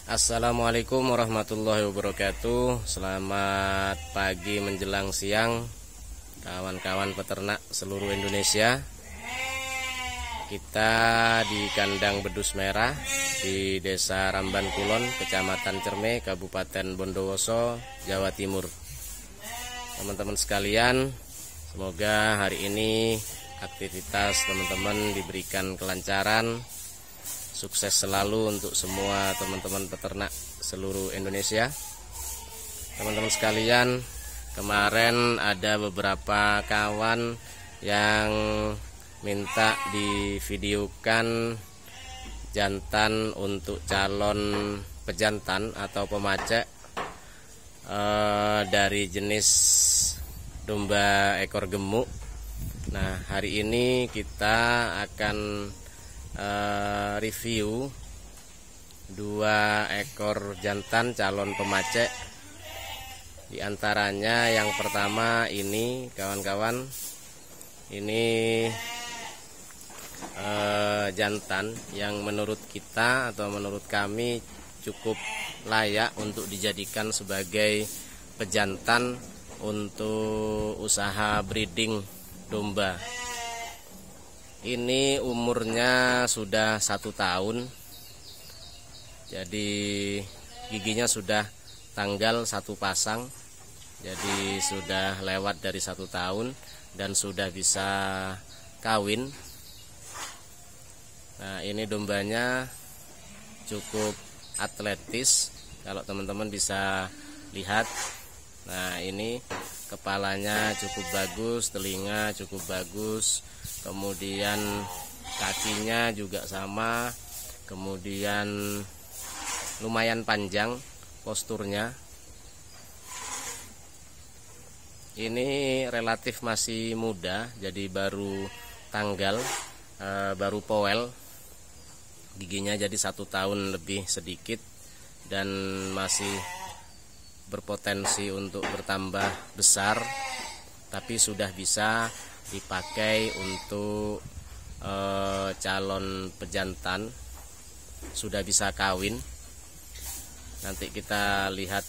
Assalamualaikum warahmatullahi wabarakatuh. Selamat pagi menjelang siang kawan-kawan peternak seluruh Indonesia. Kita di kandang bedus merah di Desa Ramban Kulon, Kecamatan Cerme, Kabupaten Bondowoso, Jawa Timur. Teman-teman sekalian, semoga hari ini aktivitas teman-teman diberikan kelancaran, sukses selalu untuk semua teman-teman peternak seluruh Indonesia. Teman-teman sekalian, kemarin ada beberapa kawan yang minta divideokan jantan untuk calon pejantan atau pemacek dari jenis domba ekor gemuk. Nah, hari ini kita akan review 2 ekor jantan calon pemacek. Di antaranya yang pertama ini kawan-kawan, ini jantan yang menurut kita atau menurut kami cukup layak untuk dijadikan sebagai pejantan untuk usaha breeding domba. Ini umurnya sudah 1 tahun, jadi giginya sudah tanggal 1 pasang, jadi sudah lewat dari 1 tahun dan sudah bisa kawin. Nah, ini dombanya cukup atletis, kalau teman-teman bisa lihat. Nah, ini kepalanya cukup bagus, telinga cukup bagus, kemudian kakinya juga sama, kemudian lumayan panjang posturnya. Ini relatif masih muda, jadi baru tanggal, baru powel, giginya jadi 1 tahun lebih sedikit dan masih berpotensi untuk bertambah besar, tapi sudah bisa dipakai untuk calon pejantan, sudah bisa kawin. Nanti kita lihat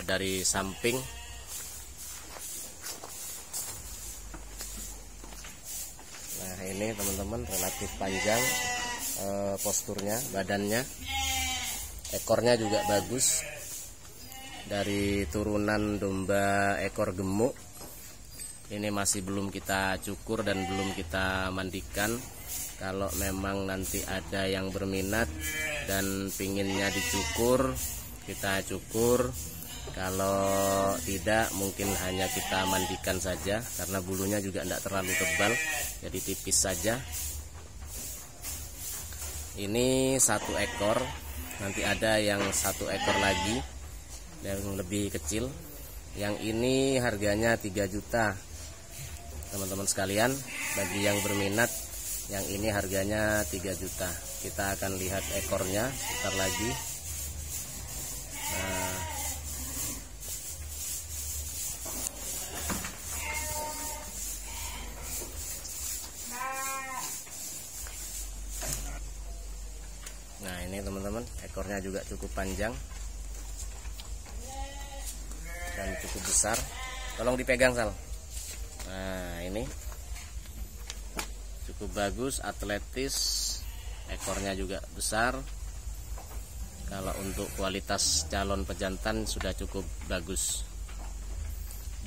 dari samping. Nah, ini teman-teman relatif panjang posturnya, badannya, ekornya juga bagus, dari turunan domba ekor gemuk. Ini masih belum kita cukur dan belum kita mandikan. Kalau memang nanti ada yang berminat dan pinginnya dicukur, kita cukur. Kalau tidak, mungkin hanya kita mandikan saja, karena bulunya juga tidak terlalu tebal, jadi tipis saja. Ini 1 ekor, nanti ada yang 1 ekor lagi yang lebih kecil. Yang ini harganya 3 juta teman-teman sekalian. Bagi yang berminat, yang ini harganya 3 juta. Kita akan lihat ekornya sebentar lagi. Nah, ini teman-teman, ekornya juga cukup panjang dan cukup besar. Tolong dipegang, Sal. Nah, ini cukup bagus, atletis, ekornya juga besar. Kalau untuk kualitas calon pejantan sudah cukup bagus.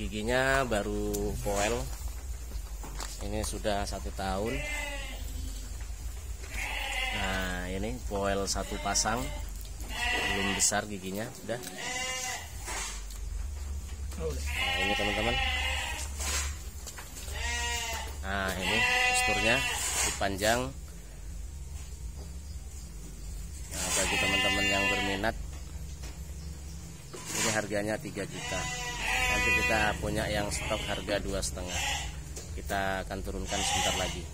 Giginya baru powel, ini sudah 1 tahun. Nah, ini powel 1 pasang, belum besar giginya, sudah. Nah, ini teman-teman. Nah, ini posturnya cukup panjang. Nah, bagi teman-teman yang berminat, ini harganya 3 juta. Nanti kita punya yang stok harga 2,5. Kita akan turunkan sebentar lagi.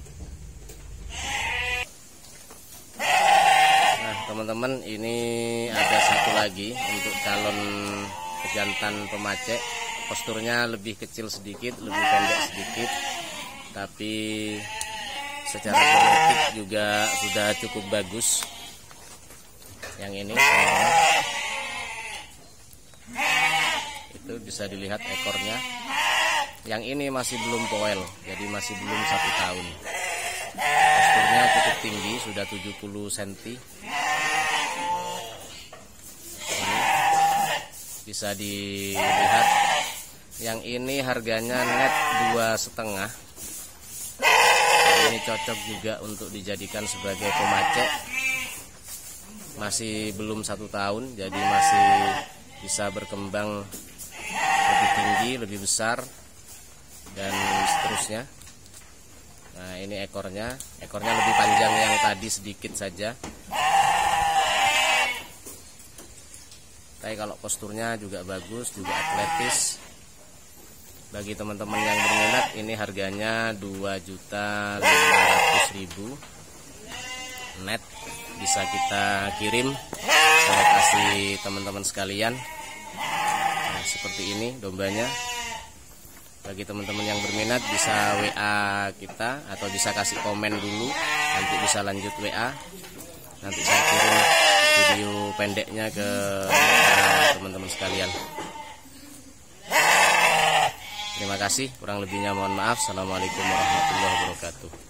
Nah, teman-teman, ini ada 1 lagi untuk calon pejantan pemacek. Posturnya lebih kecil sedikit, lebih pendek sedikit, tapi secara genetik juga sudah cukup bagus. Yang ini teman-teman, itu bisa dilihat ekornya. Yang ini masih belum poel, jadi masih belum 1 tahun. Posturnya cukup tinggi, sudah 70 cm. Bisa dilihat. Yang ini harganya net 2,5. Ini cocok juga untuk dijadikan sebagai pemacek. Masih belum 1 tahun, jadi masih bisa berkembang lebih tinggi, lebih besar, dan seterusnya. Nah, ini ekornya lebih panjang yang tadi sedikit saja. Tapi kalau posturnya juga bagus, juga atletis. Bagi teman-teman yang berminat, ini harganya 2.500.000 net. Bisa kita kirim ke lokasi teman-teman sekalian. Nah, seperti ini dombanya. Bagi teman-teman yang berminat bisa WA kita atau bisa kasih komen dulu, nanti bisa lanjut WA. Nanti saya kirim video pendeknya ke teman-teman sekalian. Terima kasih, kurang lebihnya mohon maaf. Assalamualaikum warahmatullahi wabarakatuh.